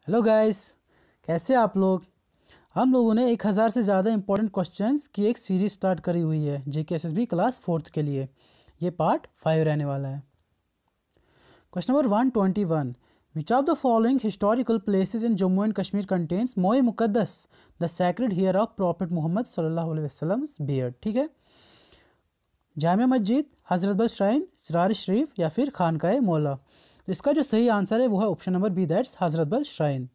Hello guys, कैसे आप लोग। हम लोगों ने 1000 से ज़्यादा इंपॉर्टेंट क्वेश्चंस की एक सीरीज स्टार्ट करी हुई है JKSSB क्लास 4th के लिए। ये पार्ट 5 रहने वाला है। Question number 121, which of the following historical places in Jammu and Kashmir contains Moi Muqaddas the sacred hair of prophet Muhammad सल्लल्लाहु अलैहि वसल्लम बियर्ड। ठीक है, जामिया मस्जिद, हज़रत बल श्राइन, सरार शरीफ या फिर खानकाए मौला। तो इसका जो सही आंसर है वो है ऑप्शन नंबर बी, दैट्स हज़रत बल श्राइन।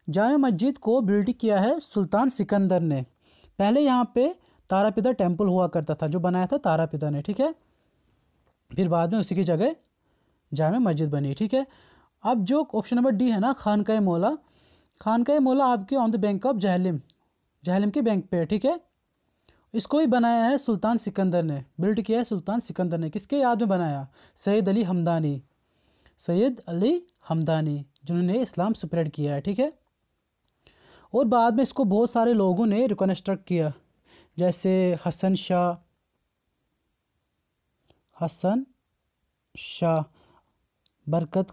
जामिया मस्जिद को बिल्ड किया है सुल्तान सिकंदर ने। पहले यहाँ पे तारापिता टेम्पल हुआ करता था, जो बनाया था तारापिता ने। ठीक है, फिर बाद में उसी की जगह जामिया मस्जिद बनी। ठीक है, अब जो ऑप्शन नंबर डी है ना, खानकाए मौला, खानकाए मौला आपके on the bank of Jhelum, Jhelum के बैंक पे है। ठीक है, इसको भी बनाया है सुल्तान सिकंदर ने, बिल्ड किया है सुल्तान सिकंदर ने। किसके याद में बनाया? सैयद अली हमदानी, सैयद अली हमदानी जिन्होंने इस्लाम स्प्रेड किया है। ठीक है, और बाद में इसको बहुत सारे लोगों ने रिकन्स्ट्रक्ट किया, जैसे हसन शाह, बरकत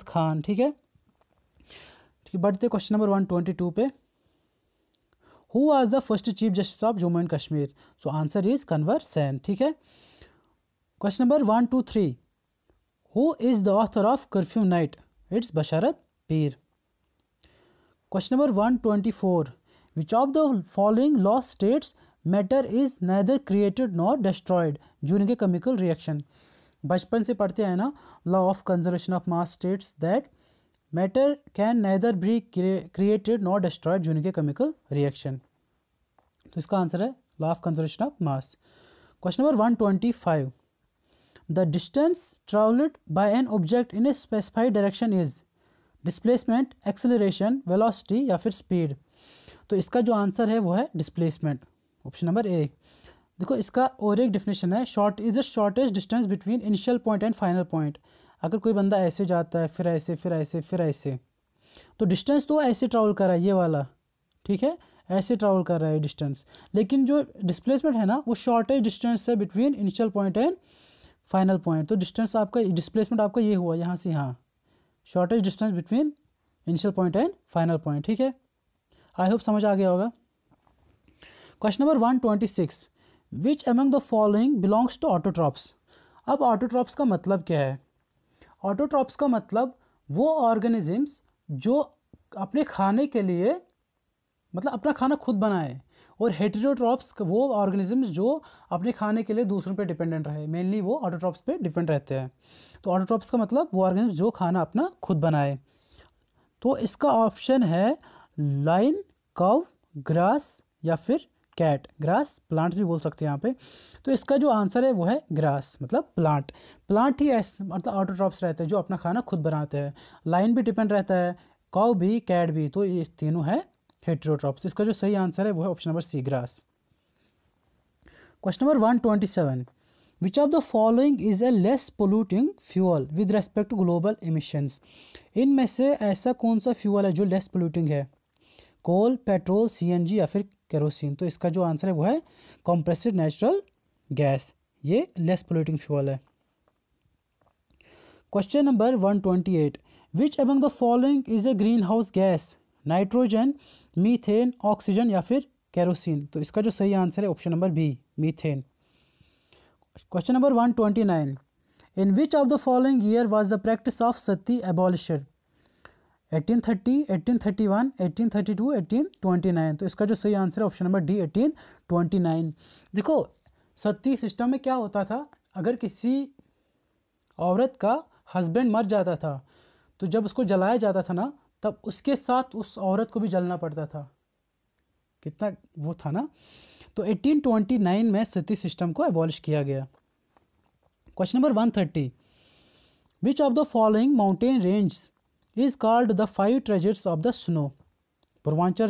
खान। ठीक है, बढ़ते क्वेश्चन नंबर 122 पे। Who was the first chief justice of Jammu and Kashmir? So answer is Kanwar Sen. ठीक है, question number 123, who is the author of Curfew Night? It's Basharat Peer. Question number 124, which of the following law states matter is neither created nor destroyed during a chemical reaction? बचपन से पढ़ते हैं ना, law of conservation of mass states that matter can neither be created nor destroyed during a chemical reaction. तो इसका answer है law of conservation of mass. Question number 125, the distance travelled by an object in a specified direction is displacement, acceleration, velocity या फिर speed. तो इसका जो answer है वो है डिस्प्लेसमेंट, ऑप्शन नंबर ए। देखो, इसका और एक डेफिनेशन है, short is the shortest distance between initial point and final point. अगर कोई बंदा ऐसे जाता है, फिर ऐसे, फिर ऐसे, फिर ऐसे, तो डिस्टेंस तो ऐसे ट्रैवल कर रहा है ये वाला। ठीक है, ऐसे ट्रैवल कर रहा है डिस्टेंस, लेकिन जो डिस्प्लेसमेंट है ना, वो शॉर्टेस्ट डिस्टेंस है between initial point and final point. तो डिस्टेंस आपका, डिस्प्लेसमेंट आपका ये हुआ यहाँ से यहाँ, shortest distance between initial point and final point. ठीक है, आई होप समझ आ गया होगा। Question number 126, which among the following belongs to autotrophs? अब ऑटोट्रॉप्स का मतलब क्या है? ऑटोट्रॉप्स का मतलब वो ऑर्गेनिजम्स जो अपने खाने के लिए, मतलब अपना खाना खुद बनाए, और हेटेरोट्रॉप्स वो ऑर्गेनिजम्स जो अपने खाने के लिए दूसरों पे डिपेंडेंट रहे। मेनली वो ऑटोट्रॉप्स पे डिपेंड रहते हैं। तो ऑटोट्रॉप्स का मतलब वो ऑर्गेनिजम्स जो खाना अपना खुद बनाए। तो इसका ऑप्शन है लाइन, कव, ग्रास या फिर कैट। ग्रास प्लांट भी बोल सकते हैं यहाँ पे। तो इसका जो आंसर है वो है ग्रास, मतलब प्लांट ही ऐसे मतलब ऑटोट्रॉप्स रहते हैं जो अपना खाना खुद बनाते हैं। लाइन भी डिपेंड रहता है, कव भी, कैट भी, तो ये तीनों है हेटेरोट्रॉप्स। इसका जो सही आंसर है वो है option number C, grass. Question number 127, which of the following is a less polluting fuel with respect to global emissions? इनमें से ऐसा कौन सा फ्यूअल है जो लेस पोल्यूटिंग है? कोल, पेट्रोल, CNG या फिर केरोसिन। तो इसका जो आंसर है वो है कंप्रेस्ड नेचुरल गैस, ये लेस पोल्यूटिंग फ्यूअल है। Question number 128, which among the following is a greenhouse gas? Nitrogen, methane, oxygen या फिर केरोसिन। तो इसका जो सही आंसर है option number B, methane. Question number 129, in which of the following year was the practice of sati abolished? 1830, 1831, 1832, 1829। तो इसका जो सही आंसर है ऑप्शन नंबर डी, 1829। देखो, सती सिस्टम में क्या होता था, अगर किसी औरत का हस्बैंड मर जाता था तो जब उसको जलाया जाता था ना, तब उसके साथ उस औरत को भी जलना पड़ता था। कितना वो था ना। तो 1829 में सती सिस्टम को एबॉलिश किया गया। Question number 130, which of the following mountain range is called the 5 treasures of the snow? Purvanchal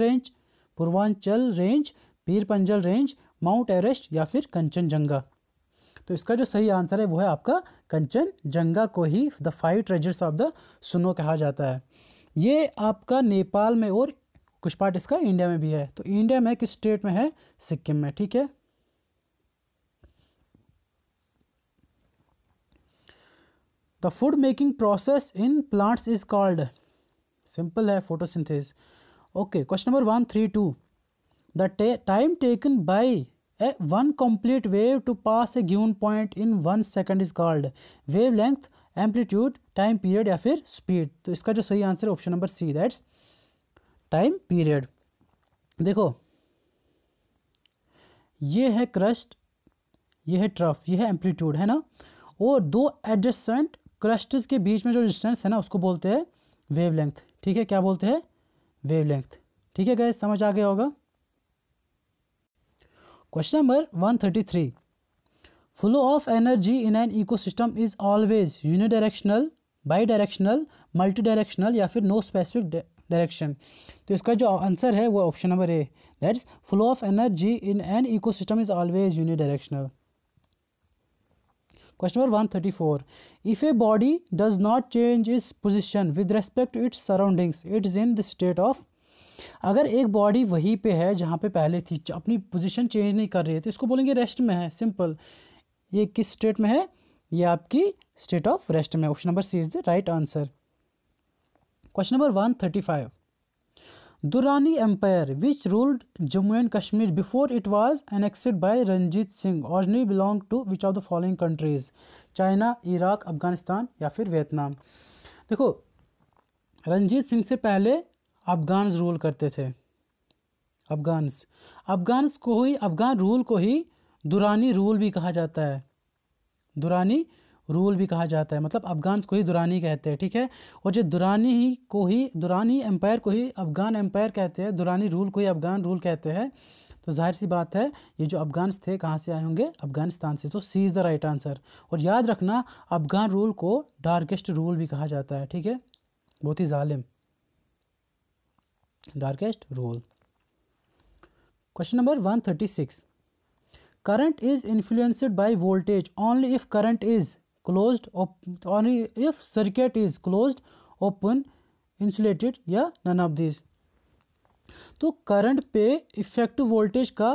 range, Pir Panjal range, mount Everest या फिर कंचनजंगा। तो इसका जो सही आंसर है वो है आपका कंचनजंगा को ही the 5 treasures of the snow कहा जाता है। ये आपका नेपाल में और कुछ पार्ट इसका इंडिया में भी है। तो इंडिया में किस स्टेट में है? सिक्किम में। ठीक है, the food making process in plants is called, simple है, photosynthesis. Okay, question number 132, the time taken by one complete wave to pass a given point in 1 second is called wavelength, amplitude, time period या फिर speed. तो इसका जो सही answer है option number C, that's time period. देखो ये है क्रस्ट, ये है ट्रफ, ये है एम्पलीट्यूड, है ना, और दो एडजेसेंट क्रस्ट्स के बीच में जो डिस्टेंस है ना उसको बोलते हैं वेवलेंथ। ठीक है, क्या बोलते हैं? वेवलेंथ। ठीक है गाइस, समझ आ गया होगा। Question number 133, flow of energy in an ecosystem is always unidirectional, by directional, multi directional या फिर नो स्पेसिफिक डायरेक्शन। तो इसका जो आंसर है वो option number A, that's flow of energy in an ecosystem is always unidirectional. Question number 134, if a body does not change its position with respect to its surroundings, it is in the state of, अगर एक body वहीं पे है जहाँ पे पहले थी, अपनी पोजीशन चेंज नहीं कर रही है, तो इसको बोलेंगे रेस्ट में है, सिंपल। ये किस स्टेट में है? ये आपकी स्टेट ऑफ रेस्ट में। Option number C is the right answer. Question number 135, Durrani Empire, which ruled Jammu and Kashmir before it was annexed by Ranjit Singh, originally belonged to which of the following countries? China, Iraq, Afghanistan या फिर Vietnam. देखो रंजीत सिंह से पहले Afghans rule करते थे। Afghans को ही, Afghan rule को ही Durrani rule भी कहा जाता है। दुरानी रूल भी कहा जाता है, मतलब अफगान्स को ही दुरानी कहते हैं। ठीक है, और जो दुरानी एम्पायर को ही अफगान एम्पायर कहते हैं, दुरानी रूल को ही अफगान रूल कहते हैं। तो जाहिर सी बात है ये जो अफगान्स थे कहाँ से आए होंगे? अफगानिस्तान से। तो सी इज़ द राइट आंसर। और याद रखना अफगान रूल को डार्केस्ट रूल भी कहा जाता है। ठीक है, बहुत ही जालिम, darkest rule. Question number 136, current is influenced by voltage only if current is closed, only if circuit is closed, open, insulated या none of these। तो करंट पे इफेक्ट वोल्टेज का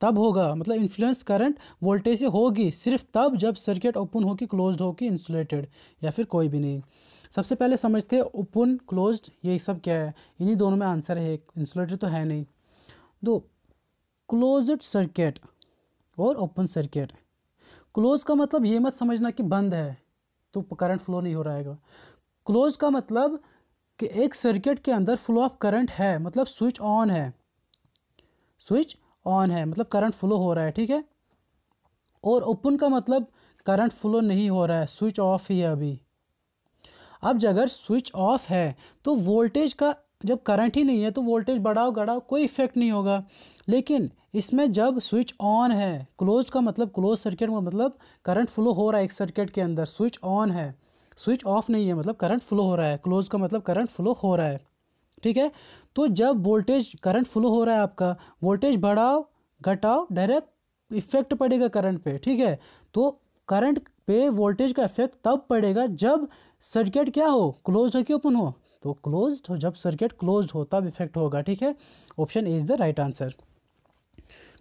तब होगा, मतलब इन्फ्लुएंस करंट वोल्टेज से होगी सिर्फ तब जब सर्किट ओपन होगी, क्लोज्ड होगी, इंसुलेटेड या फिर कोई भी नहीं। सबसे पहले समझते हैं ओपन क्लोज्ड ये सब क्या है। इन्हीं दोनों में आंसर है, इंसुलेटेड तो है नहीं। दो क्लोज्ड सर्किट और ओपन सर्किट। क्लोज का मतलब ये मत समझना कि बंद है तो करंट फ्लो नहीं हो रहा है। क्लोज का मतलब कि एक सर्किट के अंदर फ्लो ऑफ करंट है, मतलब स्विच ऑन है, स्विच ऑन है मतलब करंट फ्लो हो रहा है। ठीक है, और ओपन का मतलब करंट फ्लो नहीं हो रहा है, स्विच ऑफ ही है अभी। अब अगर स्विच ऑफ है तो वोल्टेज का, जब करंट ही नहीं है तो वोल्टेज बढ़ाओ घटाओ कोई इफेक्ट नहीं होगा। लेकिन इसमें जब स्विच ऑन है, क्लोज का मतलब, क्लोज सर्किट का मतलब करंट फ्लो हो रहा है एक सर्किट के अंदर, स्विच ऑन है, स्विच ऑफ नहीं है मतलब करंट फ्लो हो रहा है। क्लोज का मतलब करंट फ्लो हो रहा है। ठीक है, तो जब वोल्टेज करंट फ्लो हो रहा है आपका, वोल्टेज बढ़ाओ घटाओ डायरेक्ट इफेक्ट पड़ेगा करंट पे। ठीक है, तो करंट पे वोल्टेज का इफेक्ट तब पड़ेगा जब सर्किट क्या हो, क्लोज हो कि ओपन हो। तो क्लोज्ड हो, जब सर्किट क्लोज्ड हो तब इफेक्ट होगा। ठीक है, option A is the right answer.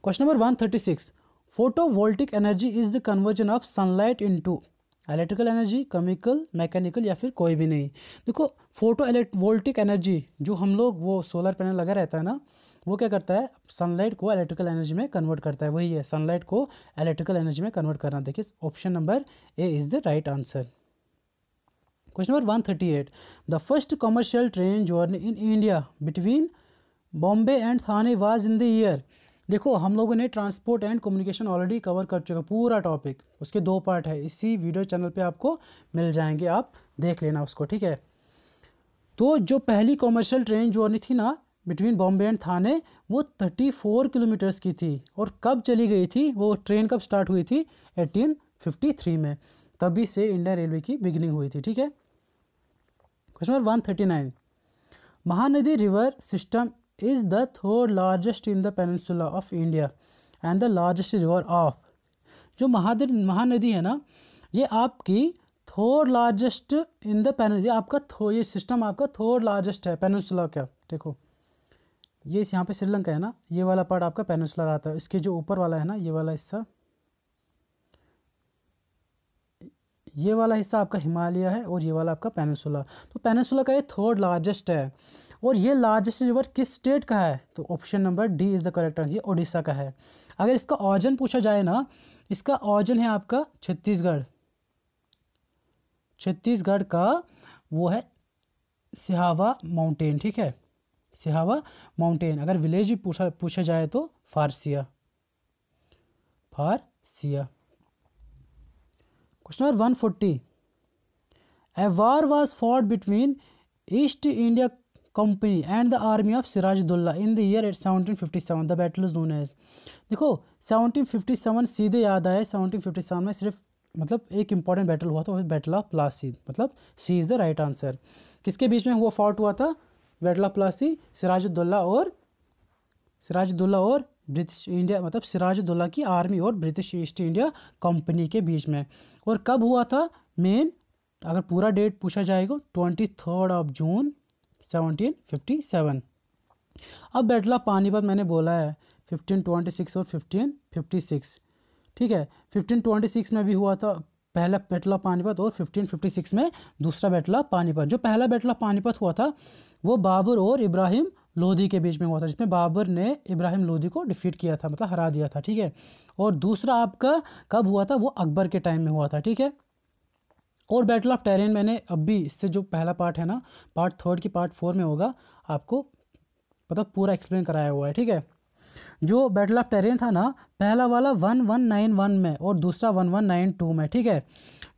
Question number 136, photovoltaic energy is the conversion of sunlight into electrical energy, chemical, mechanical या फिर कोई भी नहीं। देखो वोल्टिक एनर्जी जो हम लोग, वो सोलर पैनल लगा रहता है ना, वो क्या करता है, सनलाइट को इलेक्ट्रिकल एनर्जी में कन्वर्ट करता है। वही है, सनलाइट को इलेक्ट्रिकल एनर्जी में कन्वर्ट करना। देखिए option number A is the right answer. Question number 138, the first commercial train journey in India between Bombay and Thane was in the year. देखो हम लोगों ने transport and communication already cover कर चुका पूरा टॉपिक, उसके 2 पार्ट है, इसी वीडियो चैनल पे आपको मिल जाएंगे, आप देख लेना उसको। ठीक है, तो जो पहली कमर्शियल ट्रेन जर्नी थी ना बिटवीन बॉम्बे एंड थाने, वो 34 किलोमीटर्स की थी। और कब चली गई थी वो ट्रेन, कब स्टार्ट हुई थी? 1853 में, तभी से इंडियन रेलवे की बिगिनिंग हुई थी। ठीक है, question number 139, Mahanadi river system is the third largest in the peninsula of India and the largest river of। जो महानदी है ना, ये आपकी third largest in the peninsula, आपका ये सिस्टम आपका थर्ड लार्जेस्ट है पेनिनसुला का। देखो ये यहाँ पे श्रीलंका है ना, ये वाला पार्ट आपका पेनिनसुला आता है, इसके जो ऊपर वाला है ना, ये वाला हिस्सा, ये वाला हिस्सा आपका हिमालय है और ये वाला आपका पेनिनसुला। तो पेनिनसुला का ये थर्ड लार्जेस्ट है। और ये लार्जेस्ट रिवर किस स्टेट का है? तो option number D is the correct answer, ये ओडिशा का है। अगर इसका ऑरिजिन पूछा जाए ना, इसका ऑरिजिन है आपका छत्तीसगढ़। छत्तीसगढ़ का वो है सिहावा माउंटेन, ठीक है, सिहावा माउंटेन। अगर विलेज भी पूछा जाए तो फारसिया। Question number 140, a war was fought between East India Company and the army of Sirajuddaula in the year 1757, the battle is known as. देखो 1757 सीधे याद आए, 1757 में सिर्फ मतलब एक इंपॉर्टेंट बैटल हुआ था, वो बैटल ऑफ प्लासी, मतलब सी इज़ द राइट आंसर। किसके बीच में हुआ फॉट हुआ था? बैटल ऑफ प्लासी, सिराजुद्दौला और ब्रिटिश इंडिया, मतलब सिराजुद्दौला की आर्मी और ब्रिटिश ईस्ट इंडिया कंपनी के बीच में। और कब हुआ था? मेन अगर पूरा डेट पूछा जाएगा 23 जून 1757। अब बैटल ऑफ पानीपत मैंने बोला है 1526 और 1556, ठीक है। 1526 में भी हुआ था पहला बैटल ऑफ पानीपत और 1556 में दूसरा बैटल ऑफ पानीपत। जो पहला बैटल ऑफ पानीपत हुआ था वो बाबर और इब्राहिम लोदी के बीच में हुआ था, जिसमें बाबर ने इब्राहिम लोदी को डिफीट किया था, मतलब हरा दिया था, ठीक है। और दूसरा आपका कब हुआ था? वो अकबर के टाइम में हुआ था, ठीक है। और बैटल ऑफ टेरिन मैंने अभी इससे जो पहला पार्ट है ना, पार्ट 3 की पार्ट 4 में होगा, आपको मतलब पूरा एक्सप्लेन कराया हुआ है, ठीक है। जो बैटल ऑफ टेरिन था ना, पहला वाला 1191 में और दूसरा 1192 में, ठीक है।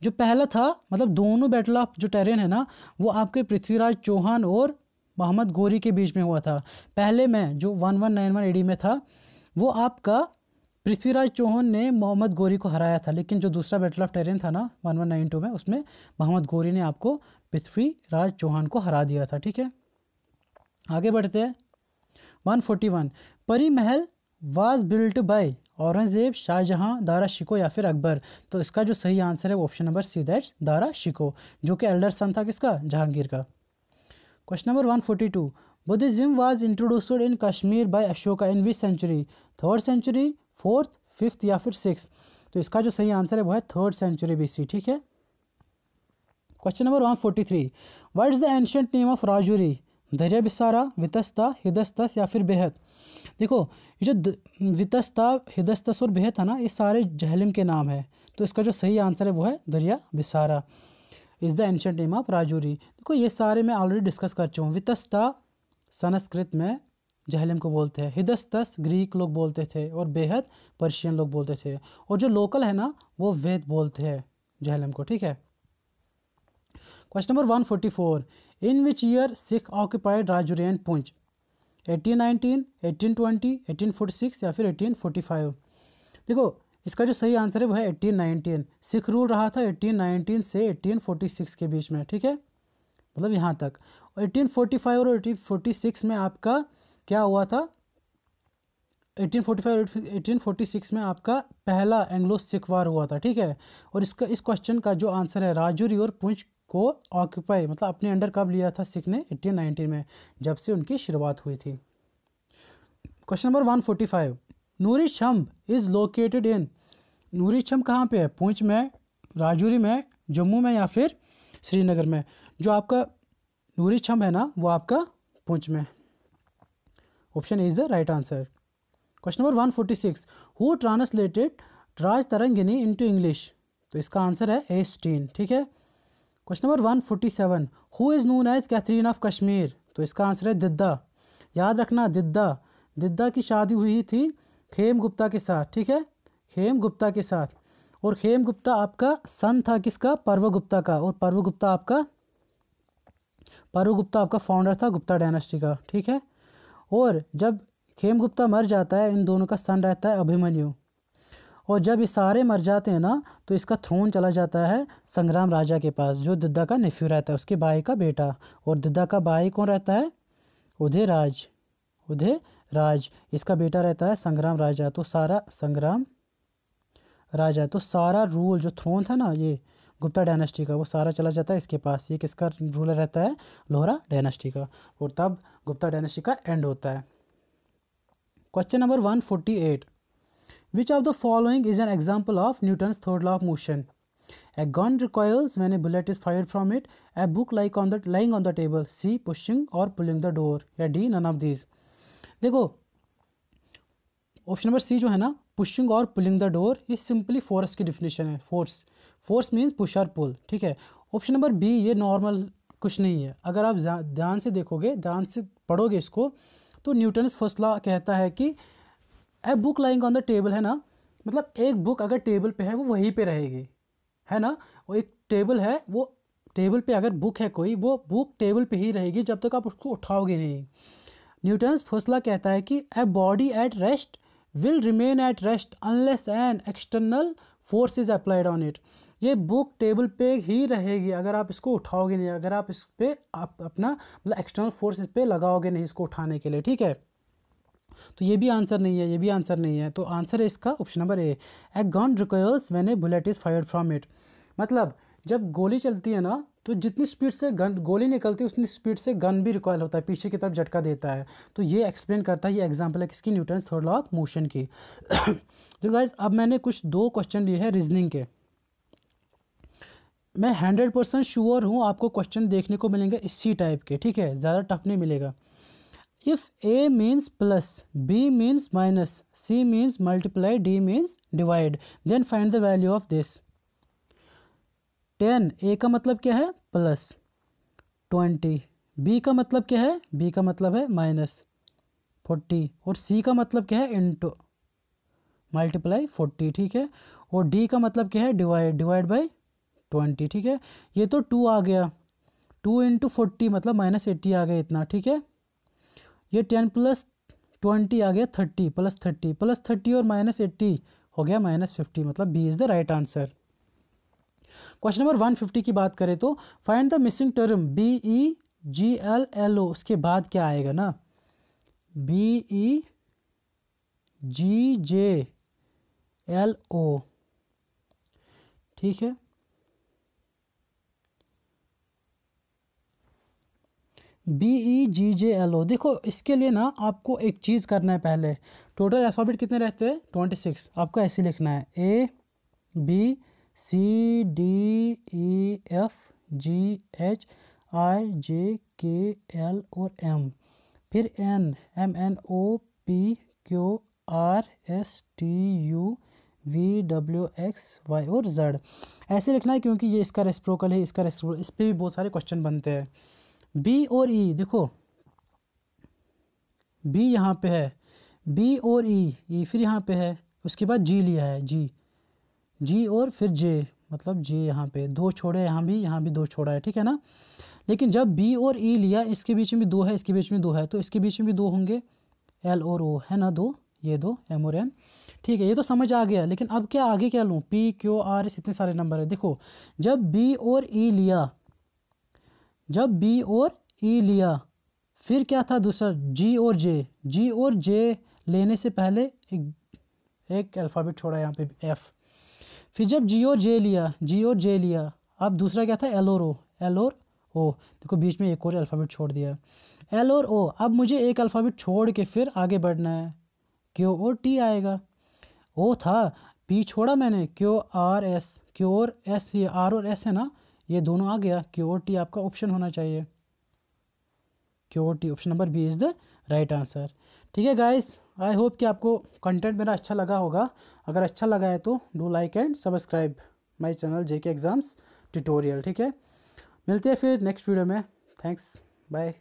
जो पहला था मतलब दोनों बैटल ऑफ जो टेरिन है ना, वो आपके पृथ्वीराज चौहान और मोहम्मद गोरी के बीच में हुआ था। पहले में जो 1191 एडी में था वो आपका पृथ्वीराज चौहान ने मोहम्मद गोरी को हराया था, लेकिन जो दूसरा बैटल ऑफ टेरिन था ना 1192 में, उसमें मोहम्मद गोरी ने आपको पृथ्वीराज चौहान को हरा दिया था, ठीक है। आगे बढ़ते हैं। 141, Pari Mahal was built by Aurangzeb, Shahjahan, Dara Shikoh या फिर अकबर। तो इसका जो सही आंसर है वो option number C, that's Dara Shikoh, जो कि एल्डर सन था किसका? जहांगीर का। Question number 142, Buddhism was introduced in Kashmir by Ashoka in which century? 3rd century, 4th, 5th या फिर 6th? तो इसका जो सही आंसर है वो है 3rd सेंचुरी BC, ठीक है। Question number 143, what is the ancient name of Rajouri? दरिया बिसारा, वितस्ता, हिदस्तस या फिर बेहद? देखो ये जो वितस्ता, हिदस्तस और बेहद है ना, ये सारे जहलम के नाम है। तो इसका जो सही आंसर है वो है Darva Abhisara is the ancient name of Rajouri. देखो ये सारे मैं ऑलरेडी डिस्कस कर चुका हूँ। वितस्ता संस्कृत में जहलम को बोलते हैं, हिदस्तस ग्रीक लोग बोलते थे और बेहद पर्शियन लोग बोलते थे, और जो लोकल है ना वो वेद बोलते हैं जहलम को, ठीक है। Question number 144, in which year Sikh occupied Rajouri and Poonch? 1819, 1820, 1846 या फिर 1845? देखो इसका जो सही आंसर है वो है 1819। सिख रूल रहा था 1819 से 1846 के बीच में, ठीक है, मतलब यहाँ तक। और 1845 और 1846 में आपका क्या हुआ था? 1845 और 1846 में आपका पहला एंग्लो सिख वार हुआ था, ठीक है। और इस क्वेश्चन का जो आंसर है राजौरी और पुंछ को ऑक्यूपाई मतलब अपने अंडर कब लिया था सिख ने? 1819 में, जब से उनकी शुरुआत हुई थी। Question number 145, Noori Chhamb is located in? Noori Chhamb कहाँ पे है? पुंछ में, राजौरी में, जम्मू में या फिर श्रीनगर में? जो आपका नूरी छंब है ना वो आपका पुंछ में, option is the right answer. Question number 146, who translated Raj Tarangini into English? तो इसका आंसर है एस्टीन, ठीक है। Question number 147, who is known as Catherine of Kashmir? तो इसका आंसर है दिद्दा। याद रखना दिद्दा की शादी हुई थी खेम गुप्ता के साथ, ठीक है, खेम गुप्ता के साथ। और खेम गुप्ता आपका सन था किसका? पर्व गुप्ता का। और पर्व गुप्ता आपका फाउंडर था गुप्ता डायनेस्टी का, ठीक है। और जब खेम गुप्ता मर जाता है, इन दोनों का सन रहता है अभिमन्यु। और जब ये सारे मर जाते हैं ना, तो इसका थ्रोन चला जाता है संग्राम राजा के पास, जो दिद्दा का नेफ्यू रहता है, उसके भाई का बेटा। और दिद्दा का भाई कौन रहता है? उदय राज। इसका बेटा रहता है संग्राम राजा। तो सारा रूल जो थ्रोन था ना ये गुप्ता डायनेस्टी का, वो सारा चला जाता है इसके पास। ये किसका रूलर रहता है? लोहरा डायनेस्टी का। और तब गुप्ता डायनेस्टी का एंड होता है। Question number 148, which of the following is an example of Newton's third law of motion? A gun recoils when a bullet is fired from it, a book lying on the table, C pushing और pulling the door, या D none of these. देखो option number C जो है ना, pushing और pulling the door, ये simply force की definition है। फोर्स मीन्स पुश और पुल, ठीक है। ऑप्शन नंबर बी ये नॉर्मल कुछ नहीं है। अगर आप ध्यान से देखोगे, ध्यान से पढ़ोगे इसको, तो न्यूटन्स फर्स्ट लॉ कहता है कि ए book lying on the table है ना, मतलब एक बुक अगर टेबल पे है वो वहीं पे रहेगी, है ना। वो एक टेबल है, वो टेबल पे अगर बुक है कोई, वो बुक टेबल पे ही रहेगी जब तक आप उसको उठाओगे नहीं। न्यूटन्स फर्स्ट लॉ कहता है कि a body at rest will remain at rest unless an external force is applied on it. ये बुक टेबल पे ही रहेगी अगर आप इसको उठाओगे नहीं, अगर आप इस पे अपना मतलब एक्सटर्नल फोर्स इस पे लगाओगे नहीं इसको उठाने के लिए, ठीक है। तो ये भी आंसर नहीं है, ये भी आंसर नहीं है। तो आंसर है इसका option number A, a gun recoils when a bullet is fired from it. मतलब जब गोली चलती है ना, तो जितनी स्पीड से गोली निकलती है उतनी स्पीड से गन भी रिकॉयल होता है, पीछे की तरफ झटका देता है। तो ये एक्सप्लेन करता है, ये एग्जांपल है किसकी, Newton's third law of motion की। तो गाइस अब मैंने कुछ 2 क्वेश्चन लिए हैं रीजनिंग के। मैं 100% श्योर हूँ आपको क्वेश्चन देखने को मिलेंगे इसी टाइप के, ठीक है, ज़्यादा टफ नहीं मिलेगा। If A means plus, B means minus, C means multiply, D means divide, then find the value of this. 10 A का मतलब क्या है, प्लस, 20 बी का मतलब क्या है, बी का मतलब है माइनस, 40, और सी का मतलब क्या है, इंटू मल्टीप्लाई 40, ठीक है। और डी का मतलब क्या है, डिवाइड बाई 20, ठीक है। ये तो 2 आ गया, 2 इंटू 40 मतलब -80 आ गया इतना, ठीक है। ये 10 प्लस 20 आ गया 30 प्लस 30 और -80 हो गया -50, मतलब B is the right answer. Question number 150 की बात करें तो find the missing term BEGLLO, उसके बाद क्या आएगा ना, BEGJLO, ठीक है। BEGJLO, देखो इसके लिए ना आपको एक चीज़ करना है पहले। टोटल अल्फ़ाबेट कितने रहते हैं, 26। आपको ऐसे लिखना है ABCDEFGHIJKL और M, फिर NMNOPQRSTUVWXY और Z। ऐसे लिखना है क्योंकि ये इसका रेसिप्रोकल है, इसका रेसिप्रोकल, इस पर भी बहुत सारे क्वेश्चन बनते हैं। बी और ई, देखो बी यहाँ पे है, बी और ई फिर यहाँ पे है, उसके बाद जी लिया है, जी और फिर जे, मतलब जे यहाँ पे 2 छोड़े, यहाँ भी 2 छोड़ा है, ठीक है ना। लेकिन जब बी और ई लिया, इसके बीच में भी 2 है, इसके बीच में 2 है, तो इसके बीच में भी 2 होंगे, एल और ओ है ना 2, ये 2 एम और एन, ठीक है। ये तो समझ आ गया, लेकिन अब क्या आगे क्या लूँ, PQRS इतने सारे नंबर है। देखो जब बी और ई लिया, फिर क्या था दूसरा, जी और जे लेने से पहले एक अल्फ़ाबेट छोड़ा यहाँ पे एफ। फिर जब जी और जे लिया, अब दूसरा क्या था, एल और ओ, देखो बीच में एक और अल्फ़ाबेट छोड़ दिया, एल और ओ। अब मुझे एक अल्फ़ाबेट छोड़ के फिर आगे बढ़ना है, क्यू और टी आएगा। ओ था, पी छोड़ा मैंने, क्यू और एस, ये आर और एस है ना, ये दोनों आ गया, क्यू और टी आपका ऑप्शन होना चाहिए, क्यू और T, option number B is the right answer. ठीक है गाइस, आई होप कि आपको कंटेंट मेरा अच्छा लगा होगा। अगर अच्छा लगा है तो do like and subscribe my channel JK exams tutorial, ठीक है। मिलते हैं फिर नेक्स्ट वीडियो में, थैंक्स, बाय।